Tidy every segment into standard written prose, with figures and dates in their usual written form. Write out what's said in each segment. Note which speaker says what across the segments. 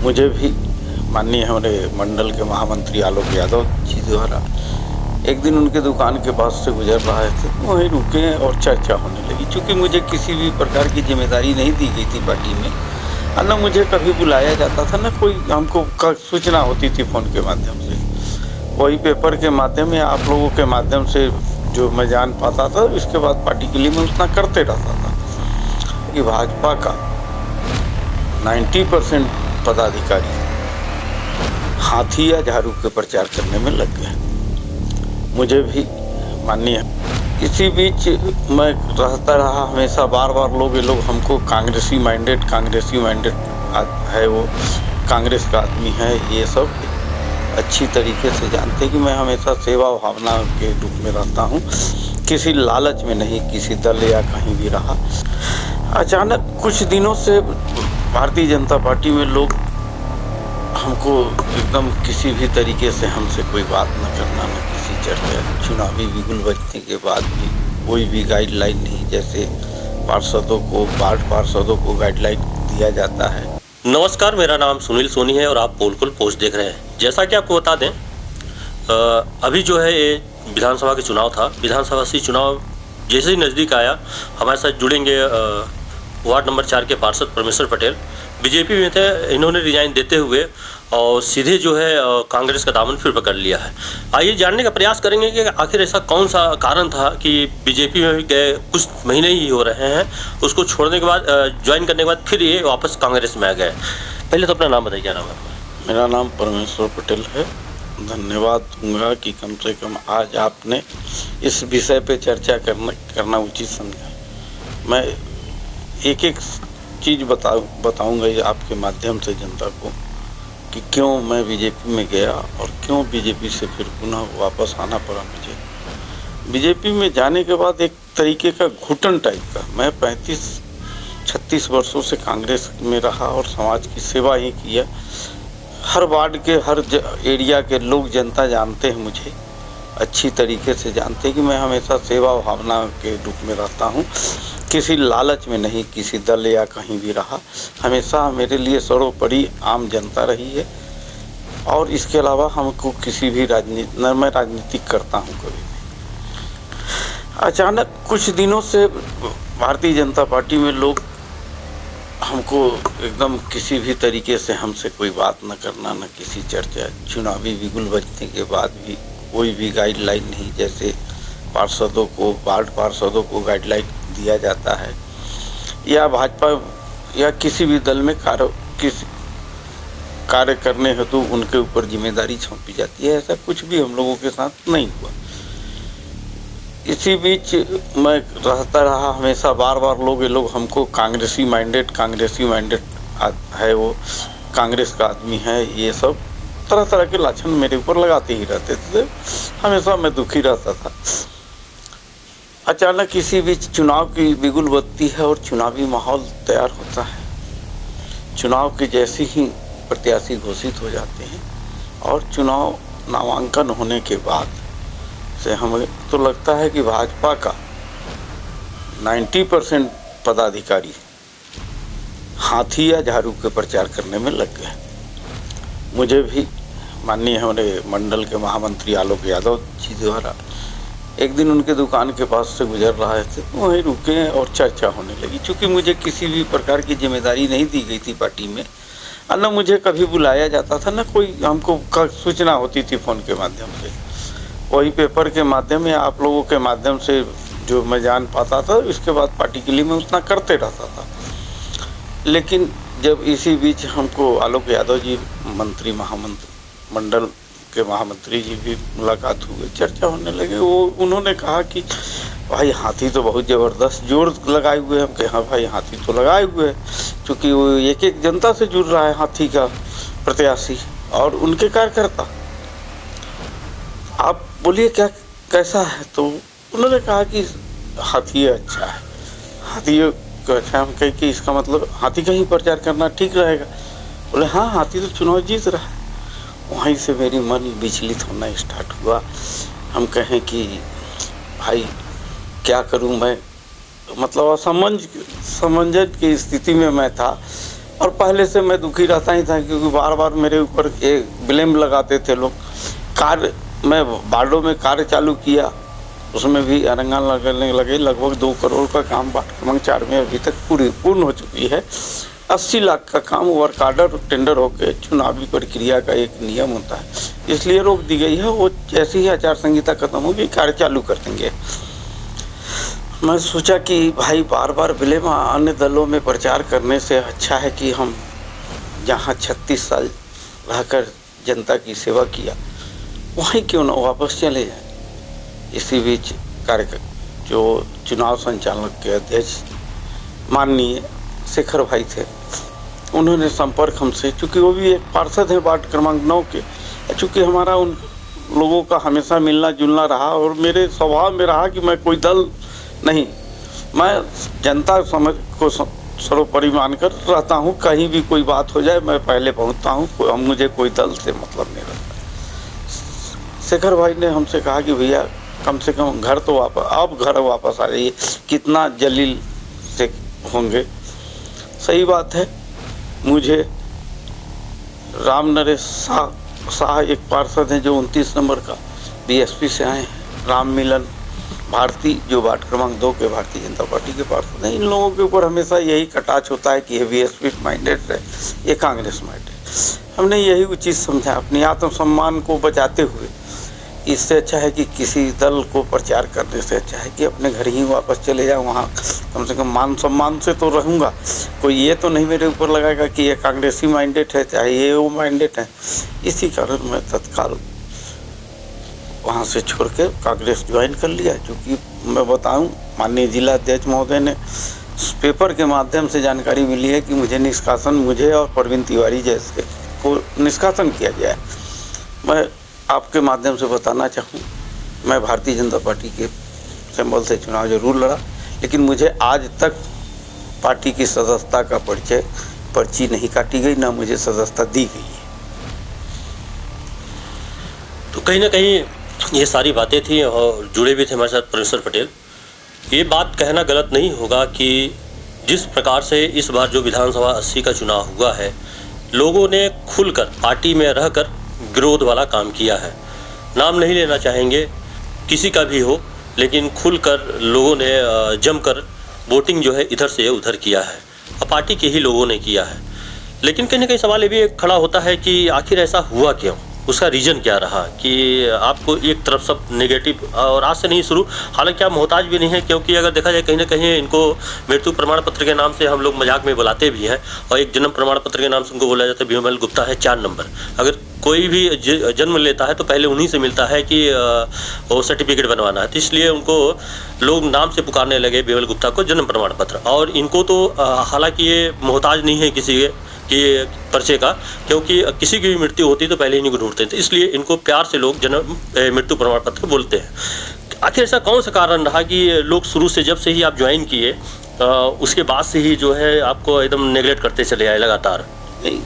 Speaker 1: मुझे भी माननीय हमारे मंडल के महामंत्री आलोक यादव जी द्वारा एक दिन उनके दुकान के पास से गुजर रहे थे, वहीं रुके और चर्चा होने लगी। चूँकि मुझे किसी भी प्रकार की जिम्मेदारी नहीं दी गई थी पार्टी में, और न मुझे कभी बुलाया जाता था, न कोई हमको सूचना होती थी फ़ोन के माध्यम से। वही पेपर के माध्यम या आप लोगों के माध्यम से जो मैं जान पाता था, इसके बाद पार्टी के लिए मैं उतना करते रहता था कि भाजपा का 90% पदाधिकारी हाथी या झाड़ू के प्रचार करने में लग गए। मुझे भी माननीय इसी बीच मैं रहता रहा हमेशा, बार बार ये लोग हमको कांग्रेसी माइंडेड है, वो कांग्रेस का आदमी है, ये सब अच्छी तरीके से जानते कि मैं हमेशा सेवा भावना के रूप में रहता हूँ, किसी लालच में नहीं, किसी दल या कहीं भी रहा। अचानक कुछ दिनों से भारतीय जनता पार्टी में लोग हमको एकदम किसी भी तरीके से हमसे कोई बात न करना, न किसी चर्चा, चुनावी बिगुल बजने के बाद भी कोई भी गाइडलाइन नहीं, जैसे वार्ड पार्षदों को गाइडलाइन दिया जाता है।
Speaker 2: नमस्कार, मेरा नाम सुनील सोनी है और आप पोलकुल पोस्ट देख रहे हैं। जैसा कि आपको बता दें, अभी जो है ये विधानसभा के चुनाव था। विधानसभा से चुनाव जैसे ही नज़दीक आया, हमारे साथ जुड़ेंगे वार्ड नंबर 4 के पार्षद परमेश्वर पटेल। बीजेपी में थे, इन्होंने रिजाइन देते हुए और सीधे जो है कांग्रेस का दामन फिर पकड़ लिया है। आइए जानने का प्रयास करेंगे कि आखिर ऐसा कौन सा कारण था कि बीजेपी में भी गए, कुछ महीने ही हो रहे हैं, उसको छोड़ने के बाद ज्वाइन करने के बाद फिर ये वापस कांग्रेस में आ गए। पहले तो अपना नाम बताइए, क्या नाम है?
Speaker 1: मेरा नाम परमेश्वर पटेल है। धन्यवाद दूंगा कि कम से कम आज आपने इस विषय पे चर्चा करना उचित समझा। मैं एक एक चीज़ बताऊंगा आपके माध्यम से जनता को कि क्यों मैं बीजेपी में गया और क्यों बीजेपी से फिर पुनः वापस आना पड़ा मुझे। बीजेपी में जाने के बाद एक तरीके का घुटन टाइप का, मैं 35-36 वर्षों से कांग्रेस में रहा और समाज की सेवा ही किया। हर वार्ड के हर एरिया के लोग, जनता जानते हैं मुझे, अच्छी तरीके से जानते हैं कि मैं हमेशा सेवा भावना के रूप में रहता हूँ, किसी लालच में नहीं, किसी दल या कहीं भी रहा। हमेशा मेरे लिए सर्वोपरि आम जनता रही है और इसके अलावा हमको किसी भी मैं राजनीतिक करता हूँ कभी भी। अचानक कुछ दिनों से भारतीय जनता पार्टी में लोग हमको एकदम किसी भी तरीके से हमसे कोई बात न करना, न किसी चर्चा, चुनावी बिगुल बजने के बाद भी कोई भी गाइडलाइन नहीं, जैसे वार्ड पार्षदों को गाइडलाइन दिया जाता है या भाजपा या किसी भी दल में कार्य करने हेतु उनके ऊपर जिम्मेदारी सौंपी जाती है, ऐसा कुछ भी हम लोगों के साथ नहीं हुआ। इसी बीच मैं रहता रहा हमेशा, बार बार ये लोग हमको कांग्रेसी माइंडेड है, वो कांग्रेस का आदमी है, ये सब तरह तरह के लाछन मेरे ऊपर लगाते ही रहते थे। हमेशा मैं दुखी रहता था। अचानक इसी बीच चुनाव की बिगुल बजती है और चुनावी माहौल तैयार होता है। चुनाव के जैसे ही प्रत्याशी घोषित हो जाते हैं और चुनाव नामांकन होने के बाद से हमें तो लगता है कि भाजपा का 90% पदाधिकारी हाथी या झाड़ू के प्रचार करने में लग गए। मुझे भी माननीय हमारे मंडल के महामंत्री आलोक यादव जी द्वारा एक दिन उनके दुकान के पास से गुजर रहे थे, वहीं रुके और चर्चा होने लगी। चूँकि मुझे किसी भी प्रकार की जिम्मेदारी नहीं दी गई थी पार्टी में, और न मुझे कभी बुलाया जाता था, न कोई हमको सूचना होती थी फ़ोन के माध्यम से। वही पेपर के माध्यम या आप लोगों के माध्यम से जो मैं जान पाता था, इसके बाद पार्टी के लिए मैं उतना करते रहता था। लेकिन जब इसी बीच हमको आलोक यादव जी मंडल के महामंत्री जी भी मुलाकात हुई, चर्चा होने लगे। उन्होंने कहा कि भाई हाथी तो बहुत ज़बरदस्त जोर लगाए हुए हैं। हम कहे हाँ भाई, हाथी तो लगाए हुए हैं, क्योंकि वो एक जनता से जुड़ रहा है हाथी का प्रत्याशी और उनके कार्यकर्ता। आप बोलिए क्या कैसा है? तो उन्होंने कहा कि हाथी अच्छा है। हाथी अच्छा, हम कहे कि इसका मतलब हाथी का ही प्रचार करना ठीक रहेगा। बोले हाँ, हाथी तो चुनाव जीत रहा है। वहीं से मेरी मन विचलित होना स्टार्ट हुआ। हम कहें कि भाई क्या करूं मैं, मतलब असमंजस की स्थिति में मैं था और पहले से मैं दुखी रहता ही था, क्योंकि बार बार मेरे ऊपर एक ब्लेम लगाते थे लोग। कार्य मैं बाडो में कार्य चालू किया, उसमें भी अरंगा लगने लगे। लगभग 2 करोड़ का काम वार्ड क्रमांक 4 में अभी तक पूर्ण हो चुकी है। 80 लाख का काम वर्क आर्डर टेंडर होकर चुनावी प्रक्रिया का एक नियम होता है, इसलिए रोक दी गई है। वो जैसे ही आचार संहिता खत्म होगी कार्य चालू कर देंगे। मैं सोचा कि भाई बार बार ब्लेम अन्य दलों में प्रचार करने से अच्छा है कि हम जहाँ 36 साल रहकर जनता की सेवा किया, वहीं क्यों न वापस चले जाएं। इसी बीच जो चुनाव संचालक के अध्यक्ष माननीय शेखर भाई थे, उन्होंने संपर्क हमसे, चूँकि वो भी एक पार्षद हैं वार्ड क्रमांक 9 के, चूँकि हमारा उन लोगों का हमेशा मिलना जुलना रहा और मेरे स्वभाव में रहा कि मैं कोई दल नहीं, मैं जनता समझ को सर्वोपरि मानकर रहता हूँ। कहीं भी कोई बात हो जाए मैं पहले पहुँचता हूँ, मुझे कोई दल से मतलब नहीं रहता। शेखर भाई ने हमसे कहा कि भैया कम से कम घर तो घर वापस आ जाइए, कितना जलील से होंगे। सही बात है। मुझे राम नरेश शाह एक पार्षद हैं जो 29 नंबर का बीएसपी से आए हैं, राम मिलन भारती जो वार्ड क्रमांक 2 के भारतीय जनता पार्टी के पार्षद हैं। इन लोगों के ऊपर हमेशा यही कटाक्ष होता है कि ये बीएसपी माइंडेड है, ये कांग्रेस माइंडेड। हमने यही उचित समझा, अपनी आत्मसम्मान को बचाते हुए। इससे अच्छा है कि किसी दल को प्रचार करने से अच्छा है कि अपने घर ही वापस चले जाओ, वहाँ कम से कम मान सम्मान से तो रहूँगा। कोई ये तो नहीं मेरे ऊपर लगाएगा कि ये कांग्रेसी माइंडेड है, चाहे ये वो माइंडेड है। इसी कारण मैं तत्काल वहाँ से छोड़ के कांग्रेस ज्वाइन कर लिया। क्योंकि मैं बताऊँ, माननीय जिला अध्यक्ष महोदय ने पेपर के माध्यम से जानकारी मिली है कि मुझे और प्रवीण तिवारी जैसे को निष्कासन किया गया है। मैं आपके माध्यम से बताना चाहूँ, मैं भारतीय जनता पार्टी के सिंबल से चुनाव जरूर लड़ा, लेकिन मुझे आज तक पार्टी की सदस्यता का पर्ची नहीं काटी गई, ना मुझे सदस्यता दी गई है।
Speaker 2: तो कहीं ना कहीं ये सारी बातें थी और जुड़े भी थे हमारे साथ परमेश्वर पटेल। ये बात कहना गलत नहीं होगा कि जिस प्रकार से इस बार जो विधानसभा 80 का चुनाव हुआ है, लोगों ने खुलकर पार्टी में रहकर विरोध वाला काम किया है। नाम नहीं लेना चाहेंगे किसी का भी हो, लेकिन खुलकर लोगों ने जमकर वोटिंग जो है इधर से उधर किया है और पार्टी के ही लोगों ने किया है। लेकिन कहीं ना कहीं सवाल ये भी खड़ा होता है कि आखिर ऐसा हुआ क्यों, उसका रीज़न क्या रहा कि आपको एक तरफ सब नेगेटिव। और आज से नहीं शुरू, हालांकि आप मोहताज भी नहीं है, क्योंकि अगर देखा जाए कहीं ना कहीं इनको मृत्यु प्रमाण पत्र के नाम से हम लोग मजाक में बुलाते भी हैं, और एक जन्म प्रमाण पत्र के नाम से उनको बोला जाता है विमल गुप्ता है 4 नंबर। अगर कोई भी जन्म लेता है तो पहले उन्हीं से मिलता है कि वो सर्टिफिकेट बनवाना है, तो इसलिए उनको लोग नाम से पुकारने लगे विमल गुप्ता को जन्म प्रमाण पत्र। और इनको तो हालांकि ये मोहताज नहीं है किसी के पर्चे का, क्योंकि किसी की भी मृत्यु होती तो पहले ही इनको ढूंढते थे, इसलिए इनको प्यार से लोग मृत्यु प्रमाण पत्र बोलते हैं। आखिर ऐसा कौन सा कारण रहा कि लोग शुरू से, जब से ही आप ज्वाइन किए उसके बाद से ही जो है आपको एकदम नेगलेक्ट करते चले आए लगातार?
Speaker 1: नहीं,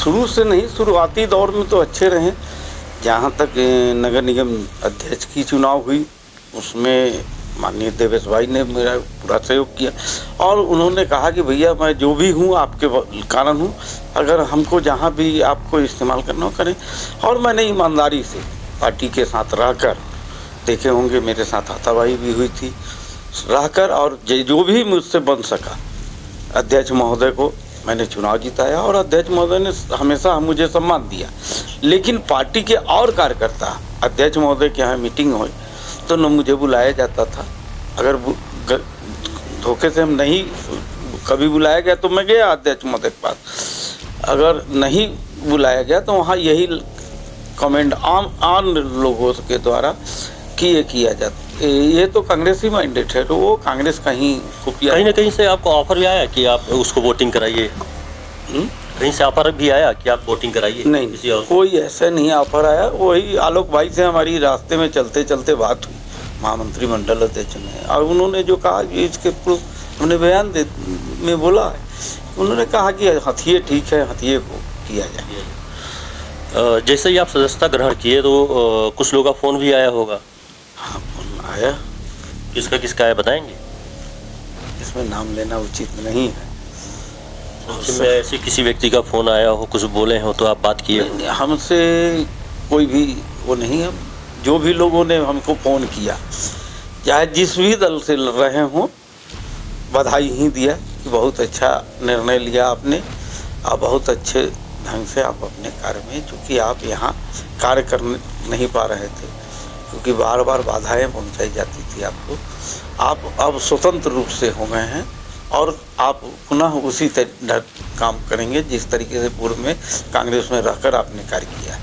Speaker 1: शुरू से नहीं, शुरुआती दौर में तो अच्छे रहे। जहाँ तक नगर निगम अध्यक्ष की चुनाव हुई, उसमें माननीय देवेश भाई ने मेरा पूरा सहयोग किया और उन्होंने कहा कि भैया मैं जो भी हूँ आपके कारण हूँ, अगर हमको जहाँ भी आपको इस्तेमाल करना हो करें। और मैंने ईमानदारी से पार्टी के साथ रहकर, देखे होंगे मेरे साथ हाथापाई भी हुई थी, रहकर और जो भी मुझसे बन सका, अध्यक्ष महोदय को मैंने चुनाव जिताया और अध्यक्ष महोदय ने हमेशा मुझे सम्मान दिया। लेकिन पार्टी के और कार्यकर्ता अध्यक्ष महोदय के यहाँ मीटिंग हुई तो न मुझे बुलाया जाता था। अगर धोखे से हम नहीं कभी बुलाया गया तो मैं गया अध्यक्ष महोदय के पास, अगर नहीं बुलाया गया तो वहाँ यही कमेंट आम लोगों के द्वारा किया जाता। ये तो कांग्रेसी माइंडेड है, तो वो कांग्रेस कहीं खुफिया।
Speaker 2: कहीं ना कहीं से आपको ऑफर भी आया कि आप उसको वोटिंग कराइए? कहीं से ऑफर भी आया कि आप वोटिंग कराइए?
Speaker 1: नहीं, कोई ऐसा नहीं ऑफर आया। वही आलोक भाई से हमारी रास्ते में चलते चलते बात हुई महामंत्री मंडल अध्यक्ष ने, और उन्होंने जो कहा कि इसके हमने बयान में बोला है, उन्होंने कहा कि हथिये ठीक है, हथिये को किया जाए।
Speaker 2: जैसे ही आप सदस्यता ग्रहण किए तो कुछ लोगों का फ़ोन भी आया होगा?
Speaker 1: हाँ, फोन आया।
Speaker 2: किसका आया बताएंगे?
Speaker 1: इसमें नाम लेना उचित नहीं है।
Speaker 2: में ऐसे किसी व्यक्ति का फोन आया हो, कुछ बोले हो तो आप बात किए?
Speaker 1: नहीं, हमसे कोई भी वो नहीं है। जो भी लोगों ने हमको फ़ोन किया, चाहे जिस भी दल से रहे हों, बधाई ही दिया कि बहुत अच्छा निर्णय लिया आपने और बहुत अच्छे ढंग से आप अपने कार्य में, चूँकि आप यहाँ कार्य कर नहीं पा रहे थे क्योंकि बार बार बाधाएं पहुँचाई जाती थी आपको, आप अब स्वतंत्र रूप से हो गए हैं और आप पुनः उसी तरह काम करेंगे जिस तरीके से पूर्व में कांग्रेस में रहकर आपने कार्य किया।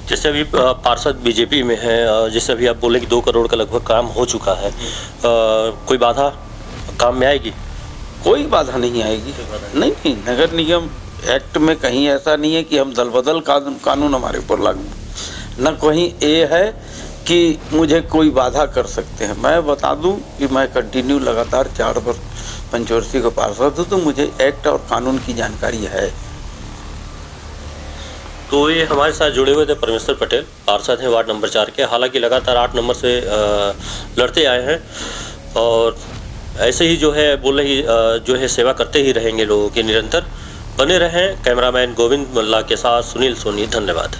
Speaker 2: जैसे अभी पार्षद बीजेपी में है, जैसे अभी आप बोले कि 2 करोड़ का लगभग काम हो चुका है, कोई बाधा काम में आएगी?
Speaker 1: कोई बाधा नहीं आएगी। नहीं, नगर निगम एक्ट में कहीं ऐसा नहीं है कि हम दल बदल कानून हमारे ऊपर लागू, न कहीं ये है कि मुझे कोई बाधा कर सकते हैं। मैं बता दूं कि मैं कंटिन्यू लगातार 4 वर्ष पंचवर्षीय का पार्षद हूँ, तो मुझे एक्ट और कानून की जानकारी है।
Speaker 2: तो ये हमारे साथ जुड़े हुए थे परमेश्वर पटेल, पार्षद हैं वार्ड नंबर 4 के। हालांकि लगातार 8 नंबर से लड़ते आए हैं और ऐसे ही जो है बोल रही जो है सेवा करते ही रहेंगे लोगों के निरंतर। बने रहें। कैमरामैन गोविंद मल्ला के साथ सुनील सोनी, धन्यवाद।